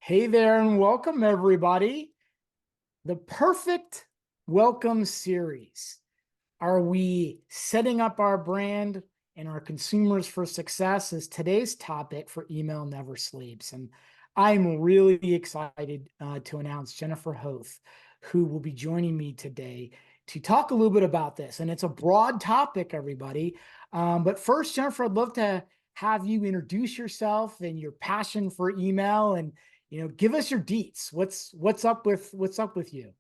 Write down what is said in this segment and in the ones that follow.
Hey there, and welcome everybody. The perfect welcome series. Are we setting up our brand and our consumers for success? Is today's topic for Email Never Sleeps. And I'm really excited to announce Jennifer Hoth, who will be joining me today to talk a little bit about this. And it's a broad topic, everybody. But first, Jennifer, I'd love to have you introduce yourself and your passion for email, and give us your deets. What's up with you?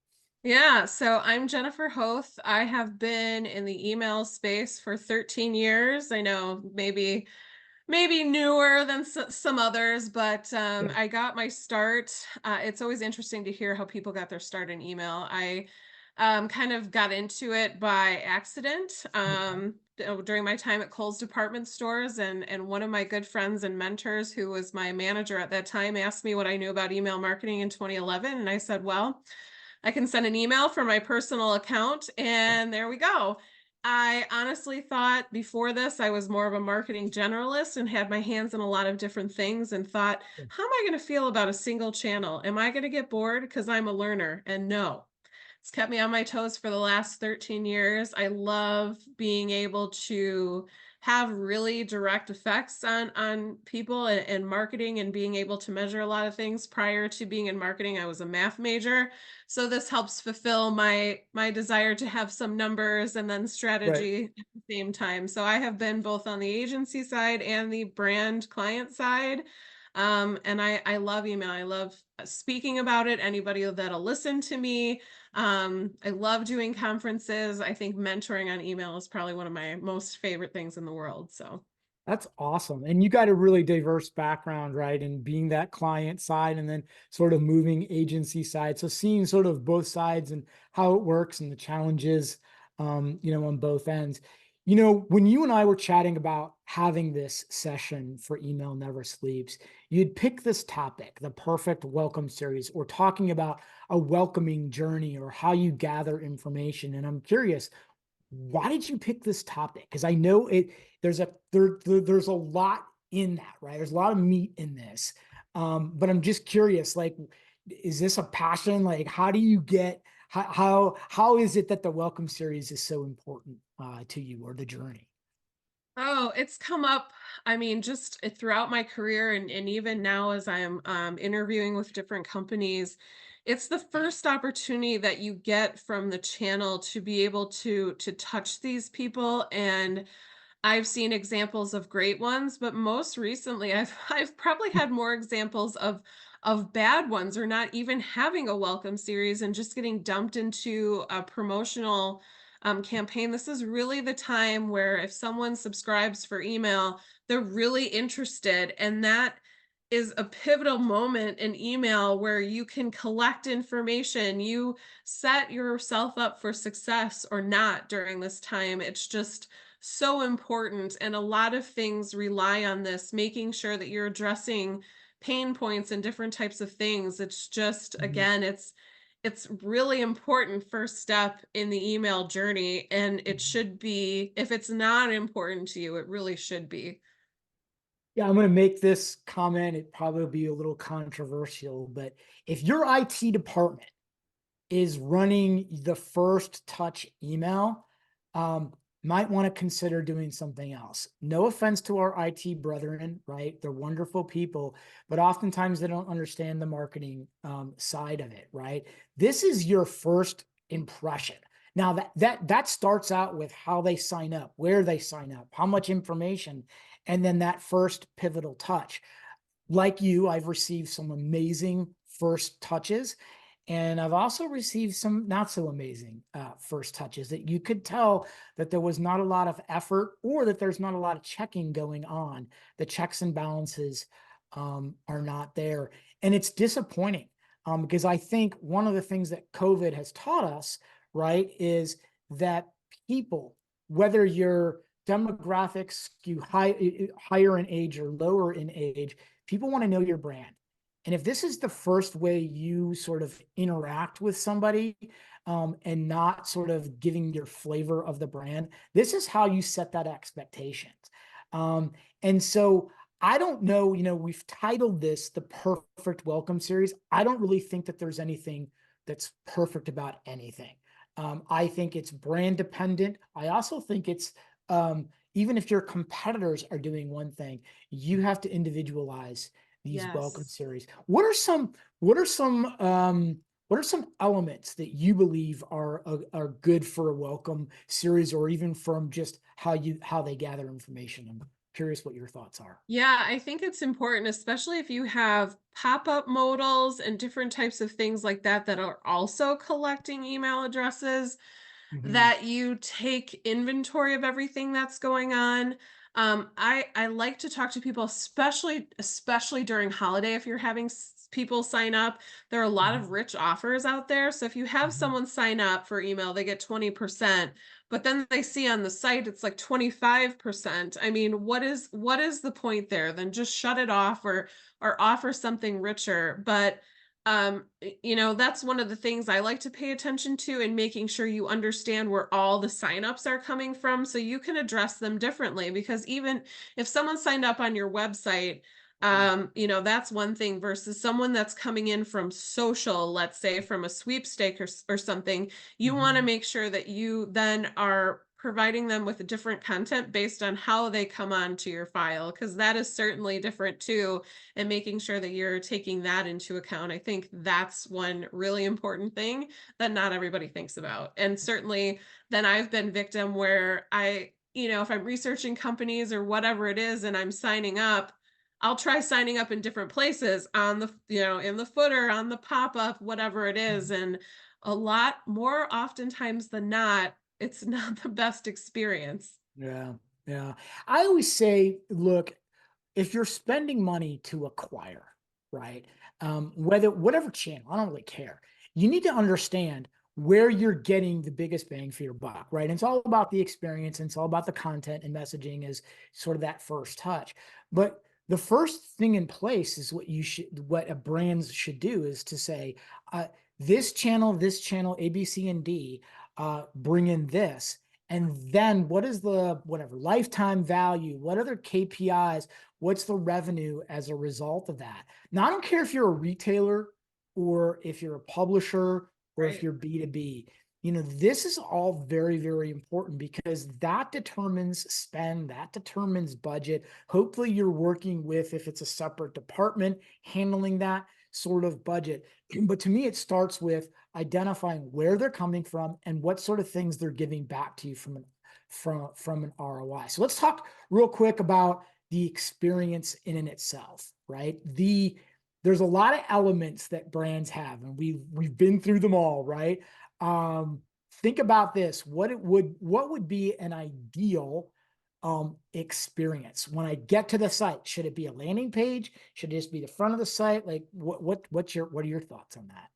Yeah, so I'm Jennifer Hoth. I have been in the email space for 13 years. I know maybe newer than some others, but Yeah. I got my start. It's always interesting to hear how people got their start in email. I kind of got into it by accident during my time at Kohl's department stores, and one of my good friends and mentors, who was my manager at that time, asked me what I knew about email marketing in 2011, and I said, "Well, I can send an email from my personal account, and there we go." I honestly thought before this I was more of a marketing generalist and had my hands in a lot of different things, and thought, how am I going to feel about a single channel? Am I going to get bored? Because I'm a learner. And no, it's kept me on my toes for the last 13 years. I love being able to have really direct effects on people and marketing, and being able to measure a lot of things. Prior to being in marketing, I was a math major. So this helps fulfill my desire to have some numbers and then Right. strategy at the same time. So I have been both on the agency side and the brand client side. And I love email. I love speaking about it. Anybody that'll listen to me. I love doing conferences. I think mentoring on email is probably one of my most favorite things in the world. So That's awesome. And you got a really diverse background, right? And being that client side and then sort of moving agency side. So seeing sort of both sides and how it works and the challenges, on both ends. When you and I were chatting about having this session for Email Never Sleeps, you'd pick this topic, the perfect welcome series, or talking about a welcoming journey or how you gather information. And I'm curious, why did you pick this topic? Because I know there's a lot in that, right? There's a lot of meat in this. But I'm just curious, like, is this a passion? Like, how do you get how is it that the welcome series is so important to you, or the journey? oh, it's come up, I mean, just throughout my career, and even now as I'm interviewing with different companies. It's the first opportunity that you get from the channel to be able to touch these people. And I've seen examples of great ones, but most recently I've probably had more examples of bad ones, or not even having a welcome series and just getting dumped into a promotional campaign. This is really the time where if someone subscribes for email, they're really interested, and that is a pivotal moment in email where you can collect information. You set yourself up for success or not during this time. It's just so important, and a lot of things rely on this, making sure that you're addressing pain points and different types of things. It's just, Mhm. again, it's really important first step in the email journey, and it should be. If it's not important to you, it really should be. Yeah, I'm going to make this comment. It probably be a little controversial, but if your IT department is running the first touch email, um, might want to consider doing something else. No offense to our IT brethren, right? They're wonderful people, but oftentimes they don't understand the marketing side of it, right? This is your first impression. Now that starts out with how they sign up, where they sign up, how much information, and then that first pivotal touch. Like you, I've received some amazing first touches, and I've also received some not so amazing first touches that you could tell that there was not a lot of effort, or that there's not a lot of checking going on. The checks and balances are not there. And it's disappointing, because I think one of the things that COVID has taught us, right, is that people, whether your demographics skew higher in age or lower in age, people want to know your brand. And if this is the first way you sort of interact with somebody, and not sort of giving your flavor of the brand, this is how you set that expectations. And so I don't know, we've titled this the perfect welcome series. I don't really think that there's anything that's perfect about anything. I think it's brand dependent. I also think it's, even if your competitors are doing one thing, you have to individualize these welcome Yes. series. What are some elements that you believe are good for a welcome series, or even from just how they gather information? I'm curious what your thoughts are. Yeah, I think it's important, especially if you have pop-up modals and different types of things like that that are also collecting email addresses, Hmm. that you take inventory of everything that's going on. I like to talk to people, especially during holiday. If you're having people sign up, there are a lot of Hmm. rich offers out there. So if you have Hmm. someone sign up for email, they get 20%, but then they see on the site it's like 25%. I mean, what is the point there? Then just shut it off, or offer something richer. But that's one of the things I like to pay attention to, and making sure you understand where all the signups are coming from so you can address them differently. Because even if someone signed up on your website, that's one thing versus someone that's coming in from social, let's say from a sweepstake or something. You want to Hmm. make sure that you then are providing them with different content based on how they come onto your file, because that is certainly different too, and making sure that you're taking that into account. I think that's one really important thing that not everybody thinks about. And certainly then I've been victim where if I'm researching companies or whatever it is and I'm signing up, I'll try signing up in different places on in the footer, on the pop-up, whatever it is. And a lot more oftentimes than not, it's not the best experience. Yeah, yeah. I always say, look, if you're spending money to acquire, right? Whatever channel, I don't really care. You need to understand where you're getting the biggest bang for your buck, right? And it's all about the experience, and it's all about the content, and messaging is sort of that first touch. But the first thing in place is what a brand should do is to say, this channel, A, B, C, and D, bring in this. And then what is the whatever lifetime value? What other KPIs? What's the revenue as a result of that? Now, I don't care if you're a retailer or if you're a publisher or if Right. you're B2B. This is all very, very important because that determines spend, that determines budget. Hopefully, you're working with, if it's a separate department, handling that sort of budget. But to me, it starts with identifying where they're coming from and what sort of things they're giving back to you from an ROI. So let's talk real quick about the experience in and itself, right? There's a lot of elements that brands have, and we've been through them all, right? Um, think about this. What would be an ideal experience when I get to the site? Should it be a landing page? Should it just be the front of the site? Like what are your thoughts on that?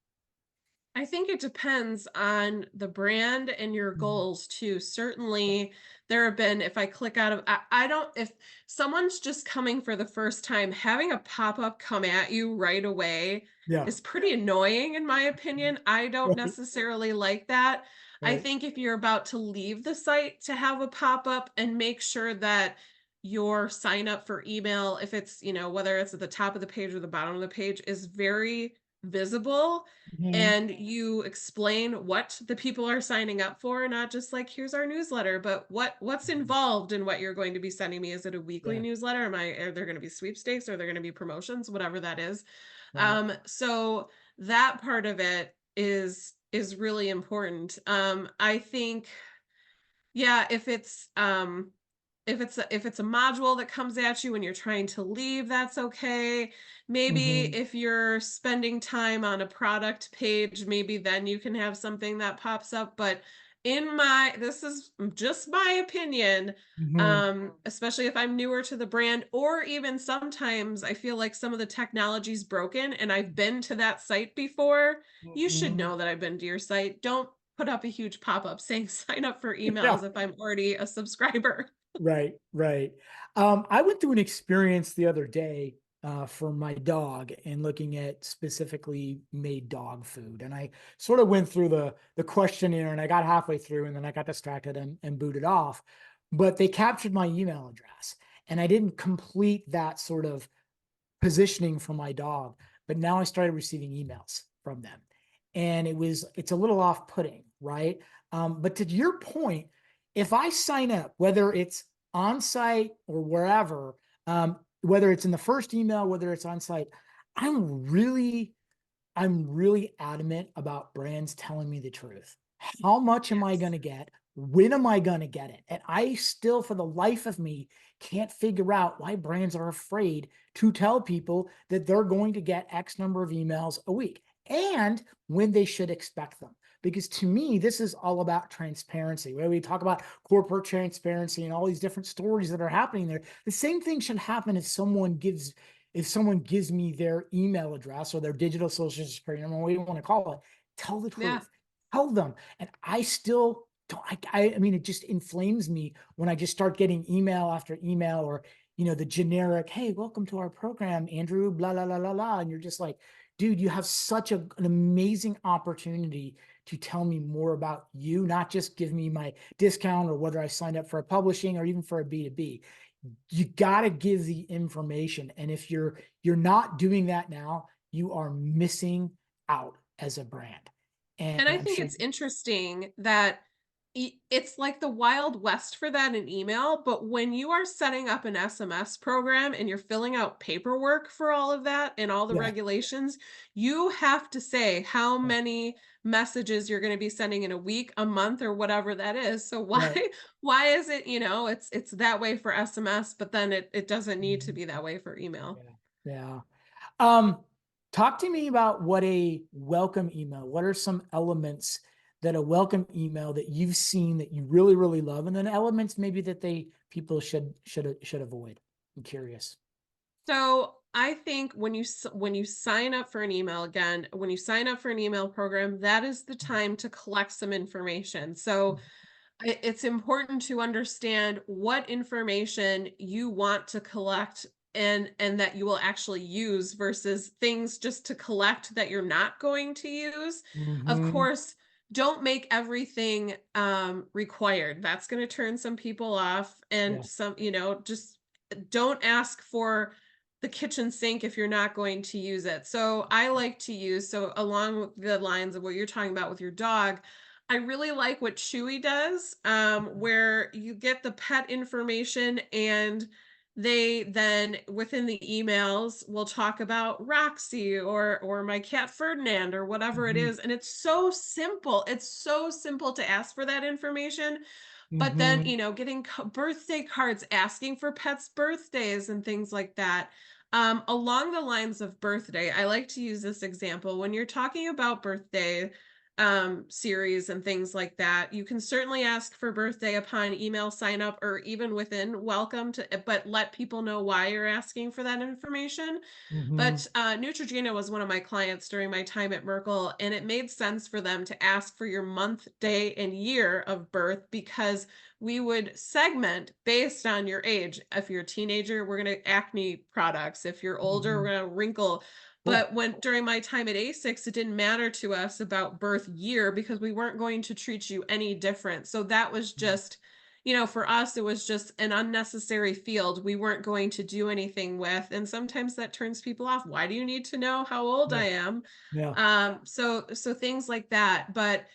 I think it depends on the brand and your Mhm. goals too. Certainly, there have been, if I click out of, I don't, if someone's just coming for the first time, having a pop up come at you right away Yeah. is pretty annoying, in my opinion. I don't Right. necessarily like that. I Right. think if you're about to leave the site, to have a pop up and make sure that your sign up for email, if it's, whether it's at the top of the page or the bottom of the page, is very visible, Mhm. and you explain what the people are signing up for, not just like, here's our newsletter, but what's Mhm. involved in what you're going to be sending me. Is it a weekly Yeah. newsletter? Are there going to be sweepstakes? Are there going to be promotions? Whatever that is. Right. So that part of it is really important. I think, yeah, if it's a module that comes at you when you're trying to leave, that's okay. Maybe Hmm. if you're spending time on a product page, maybe then you can have something that pops up. But this is just my opinion, Hmm. especially if I'm newer to the brand, or even sometimes I feel like some of the technology's broken and I've been to that site before. You should Hmm. know that I've been to your site. Don't put up a huge pop-up saying sign up for Yeah. emails if I'm already a subscriber. Right. Right. I went through an experience the other day for my dog and looking at specifically made dog food. And I sort of went through the questionnaire and I got halfway through and then I got distracted and booted off. But they captured my email address. and I didn't complete that sort of positioning for my dog. But now I started receiving emails from them. And it's a little off-putting, right? But to your point, if I sign up, whether it's on site or wherever, whether it's in the first email, whether it's on site, I'm really I'm really adamant about brands telling me the truth. How much am I Yes. going to get? When am I going to get it? And I still, for the life of me, can't figure out why brands are afraid to tell people that they're going to get X number of emails a week and when they should expect them. Because to me, this is all about transparency. Where we talk about corporate transparency and all these different stories that are happening there, the same thing should happen if someone gives me their email address or their digital social security number, whatever you want to call it, tell the Yeah. truth, tell them. And I still don't, I mean, it just inflames me when I just start getting email after email or, the generic, hey, welcome to our program, Andrew, blah, blah, blah, blah, blah. And you're just like, dude, you have such an amazing opportunity to tell me more about you, not just give me my discount or whether I signed up for a publishing or even for a B2B. You got to give the information, and if you're not doing that now, you are missing out as a brand. And And I I'm think sure. it's interesting that it's like the Wild West for that in email, but when you are setting up an SMS program and you're filling out paperwork for all of that and all the Yeah, regulations, you have to say how yeah, many messages you're going to be sending in a week, a month, or whatever that is. So why right. why is it, it's that way for SMS, but then it doesn't need to Mhm. be that way for email. Yeah, yeah. Um, Talk to me about what a welcome email. What are some elements that a welcome email that you've seen that you really, really love, and then elements maybe that people should avoid? I'm curious. So I think when you sign up for an email again, when you sign up for an email program, that is the time to collect some information. So it's important to understand what information you want to collect and that you will actually use versus things just to collect that you're not going to use. Of Mm-hmm. course, don't make everything required. That's going to turn some people off and Yeah. some, just don't ask for the kitchen sink if you're not going to use it. So I like to use, so along the lines of what you're talking about with your dog, I really like what Chewy does, where you get the pet information and they then within the emails will talk about Roxy or my cat Ferdinand or whatever it Mm-hmm. is. And it's so simple. It's so simple to ask for that information. But then, Mm-hmm. getting birthday cards, asking for pets' birthdays and things like that. Along the lines of birthday, I like to use this example. When you're talking about birthday series and things like that, you can certainly ask for birthday upon email sign up or even within welcome to, but let people know why you're asking for that information. Mm-hmm. But Neutrogena was one of my clients during my time at Merkel, and it made sense for them to ask for your month, day, and year of birth because we would segment based on your age. If you're a teenager, we're going to acne products. If you're older, Mm-hmm. we're going to wrinkle. Cool. But when during my time at ASICS, it didn't matter to us about birth year because we weren't going to treat you any different. So that was just, for us, it was just an unnecessary field we weren't going to do anything with. And sometimes that turns people off. Why do you need to know how old Yeah. I am? Yeah. So things like that. But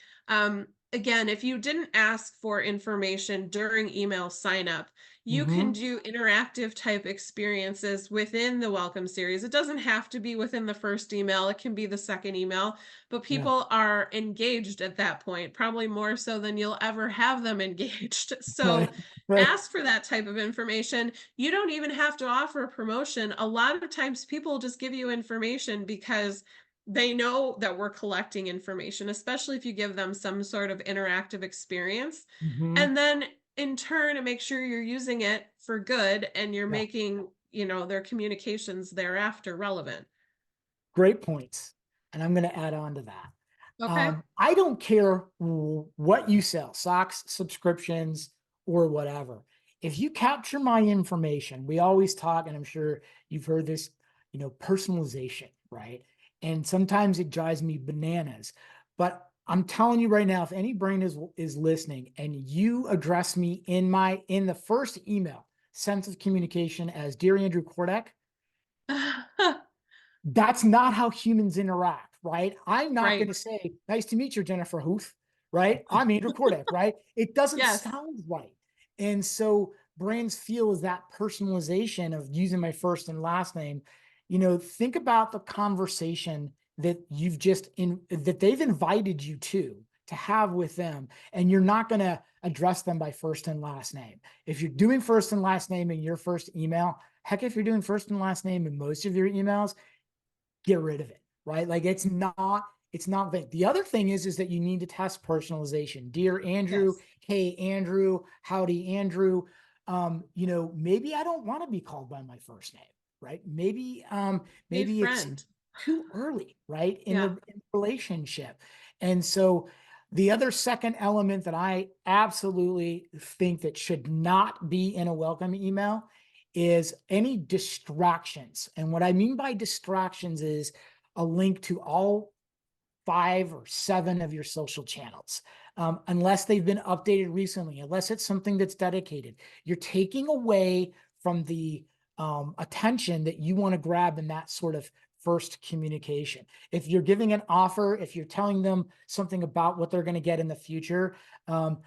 again, if you didn't ask for information during email sign up, you can Mm-hmm. do interactive type experiences within the welcome series. It doesn't have to be within the first email, it can be the second email, but Yeah. people are engaged at that point, probably more so than you'll ever have them engaged. So Right. Right. ask for that type of information. You don't even have to offer a promotion. A lot of times people just give you information because they know that we're collecting information, especially if you give them some sort of interactive experience. Mm-hmm. And then in turn, to make sure you're using it for good and you're Yeah. making, their communications thereafter relevant. Great points. And I'm going to add on to that. Okay. I don't care what you sell, socks, subscriptions, or whatever. If you capture my information, we always talk, and I'm sure you've heard this, personalization, right? And sometimes it drives me bananas. But I'm telling you right now, if any brain is listening and you address me in the first email, sense of communication as Dear Andrew Kordak, that's not how humans interact, right? I'm not going Right. to say, nice to meet you, Jennifer Huth, right? I'm Andrew Kordak, right? It doesn't Yes. sound right. And so brands feel is that personalization of using my first and last name. Think about the conversation that that they've invited you to have with them, and you're not going to address them by first and last name. If you're doing first and last name in your first email, heck, if you're doing first and last name in most of your emails, get rid of it, right? Like it's not vague. The other thing is that you need to test personalization. Dear Andrew, Yes. hey Andrew, howdy Andrew. Maybe I don't want to be called by my first name, right? Be a Maybe it's friend. too early, right? In Yeah. the relationship. And so the other second element that I absolutely think that should not be in a welcome email is any distractions. And what I mean by distractions is a link to all 5 or 7 of your social channels, unless they've been updated recently, unless it's something that's dedicated. You're taking away from the attention that you want to grab in that sort of first communication. If you're giving an offer, if you're telling them something about what they're going to get in the future,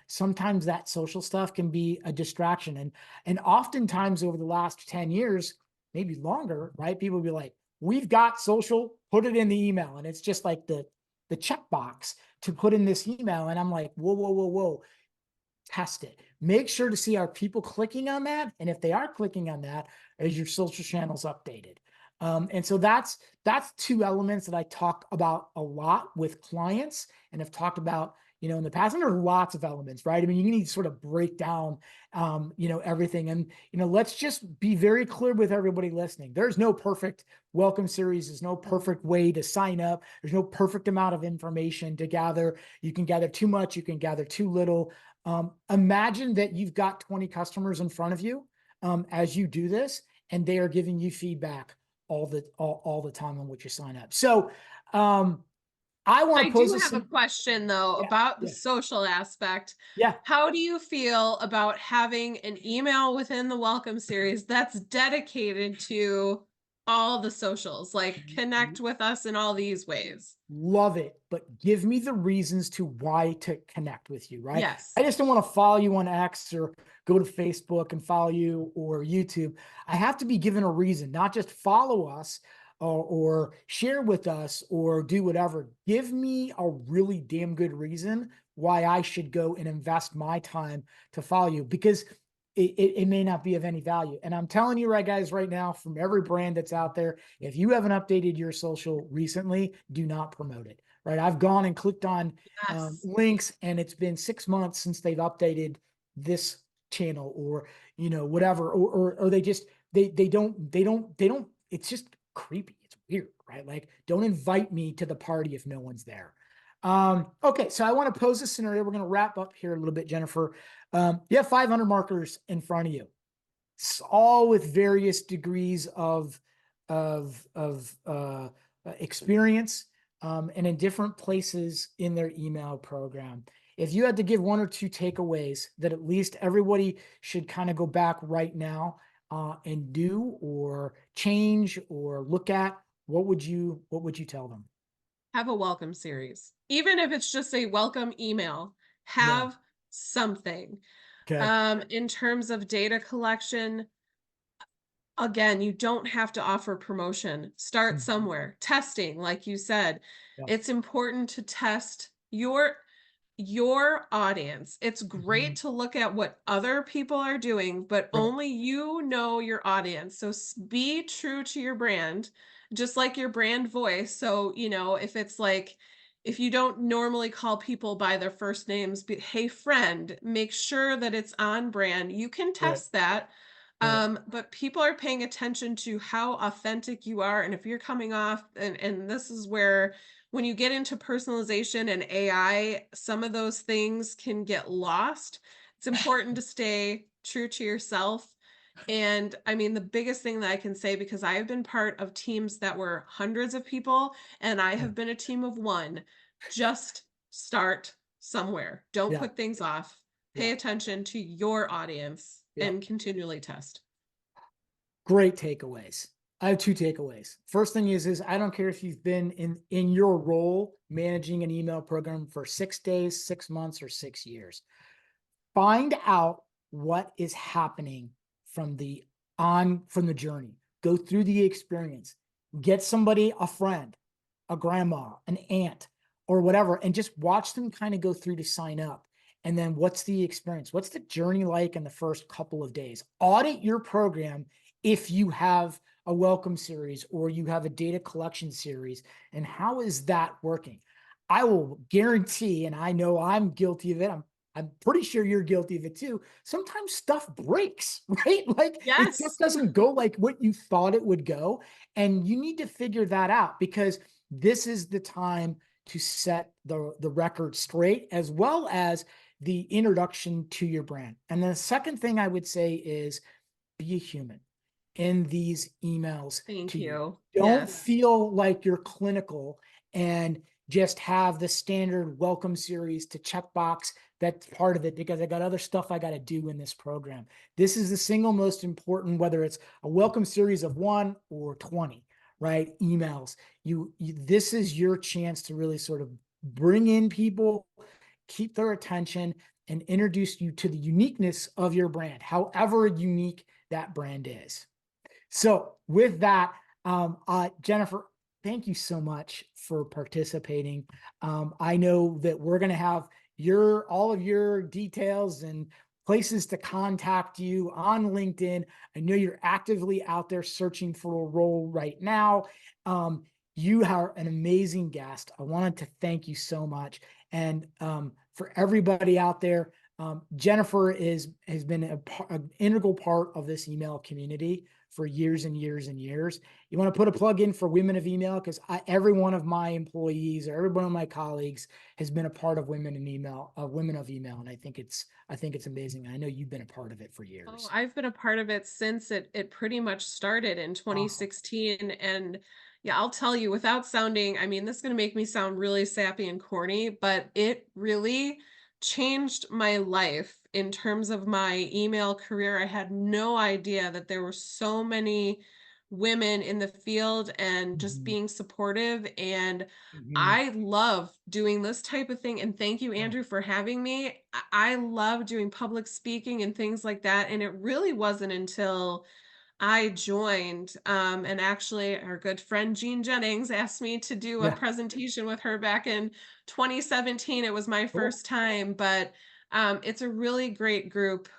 sometimes that social stuff can be a distraction. And oftentimes over the last 10 years, maybe longer, right? People will be like, we've got social, put it in the email. And it's just like the checkbox to put in this email. And I'm like, whoa, whoa, whoa, whoa, test it. Make sure to see, are people clicking on that? And if they are clicking on that, is your social channels updated? And so that's 2 elements that I talk about a lot with clients and have talked about, in the past. And there's lots of elements, right? I mean, you need to sort of break down, everything. And, let's just be very clear with everybody listening. There's no perfect welcome series. There's no perfect way to sign up. There's no perfect amount of information to gather. You can gather too much. You can gather too little. Imagine that you've got 20 customers in front of you as you do this, and they are giving you feedback all the time on what you sign up. So I want I to pose do this. have a question though Yeah, about the yeah, social aspect. yeah. How do you feel about having an email within the welcome series that's dedicated to all the socials, like connect with us in all these ways? Love it, but give me the reasons to why to connect with you, right? I Yes. just don't want to follow you on X or go to Facebook and follow you or YouTube. I have to be given a reason, not just follow us or share with us or do whatever. Give me a really damn good reason why I should go and invest my time to follow you, because it may not be of any value. And I'm telling you, right, guys, right now, from every brand that's out there, if you haven't updated your social recently, do not promote it. Right? I've gone and clicked on Yes. links, and it's been 6 months since they've updated this channel, or whatever, or they don't. It's just creepy. It's weird, right? Like, don't invite me to the party if no one's there. Okay, so I want to pose a scenario. We're going to wrap up here a little bit, Jennifer. You have 500 marketers in front of you, all with various degrees of experience, and in different places in their email program. If you had to give 1 or 2 takeaways that at least everybody should kind of go back right now and do or change or look at, what would you tell them? Have a welcome series. Even if it's just a welcome email, Yeah. have something. Okay. In terms of data collection, again, you don't have to offer promotion. Start Mhm. somewhere. Testing, like you said. Yeah. It's important to test your audience. It's great Mhm. to look at what other people are doing, but Right. only you know your audience. So be true to your brand, just like your brand voice. So, if it's like, if you don't normally call people by their first names, hey friend, make sure that it's on brand. You can Right. test that. Right. But people are paying attention to how authentic you are. And if you're coming off, and this is where when you get into personalization and AI, some of those things can get lost. It's important to stay true to yourself. And I mean, the biggest thing that I can say, because I have been part of teams that were hundreds of people, and I Yeah. have been a team of one, just start somewhere. Don't Yeah. put things off. Pay Yeah. attention to your audience. Yeah. and continually test. Great takeaways. I have two takeaways. First thing is I don't care if you've been in your role managing an email program for 6 days, 6 months, or 6 years. Find out what is happening from the journey. Go through the experience. Get somebody, a friend, a grandma, an aunt, or whatever, and just watch them kind of go through to sign up. And then what's the experience? What's the journey like in the first couple of days? Audit your program if you have a welcome series or you have a data collection series, and how is that working? I will guarantee, and I know I'm guilty of it. I'm pretty sure you're guilty of it too. Sometimes stuff breaks, right? Like it just Yes. doesn't go like what you thought it would go. And you need to figure that out, because this is the time to set the record straight, as well as the introduction to your brand. And the second thing I would say is be a human in these emails Thank to you. you. Don't Yes. feel like you're clinical and just have the standard welcome series to checkbox. That's part of it, because I got other stuff I got to do in this program. This is the single most important, whether it's a welcome series of 1 or 20, right? Emails. This is your chance to really sort of bring in people, keep their attention, and introduce you to the uniqueness of your brand, however unique that brand is. So with that, Jennifer, thank you so much for participating. I know that we're going to have all of your details and places to contact you on LinkedIn. I know you're actively out there searching for a role right now. You are an amazing guest. I wanted to thank you so much. And for everybody out there, Jennifer has been an integral part of this email community for years and years and years. You want to put a plug in for Women of Email, because every one of my employees or every one of my colleagues has been a part of Women of Email, and I think it's amazing. I know you've been a part of it for Oh, years. I've been a part of it since it pretty much started in Awesome. 2016. And yeah, I'll tell you, without sounding, I mean, this is going to make me sound really sappy and corny, but it really changed my life in terms of my email career. I had no idea that there were so many women in the field and just Mhm. being supportive. And Mhm. I love doing this type of thing. And thank you, Yeah. Andrew, for having me. I love doing public speaking and things like that. And it really wasn't until I joined, and actually our good friend Jean Jennings asked me to do a Yeah. presentation with her back in 2017. It was my Cool. first time, but it's a really great group.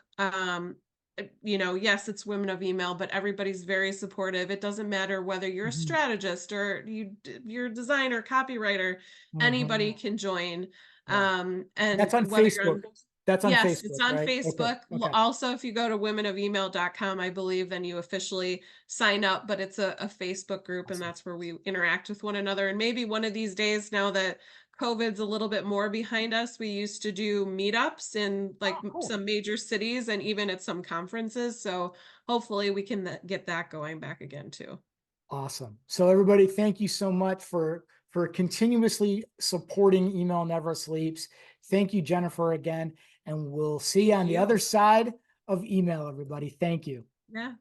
Yes, it's Women of Email, but everybody's very supportive. It doesn't matter whether you're a Mhm. strategist or you're a designer, copywriter, anybody Mhm. can join. Yeah. And That's on whether you're Facebook. on That's on Yes, it's Facebook, on right? Okay. Facebook. Okay. Also, if you go to womenofemail.com, I believe, then you officially sign up, but it's a Facebook group, and Awesome. that's where we interact with one another. And maybe one of these days, now that COVID's a little bit more behind us, we used to do meetups in like Oh, cool. some major cities and even at some conferences. So hopefully we can get that going back again too. Awesome. So everybody, thank you so much for continuously supporting Email Never Sleeps. Thank you, Jennifer, again, and we'll see you Thank on the you. other side of email, everybody. Thank you. Yeah.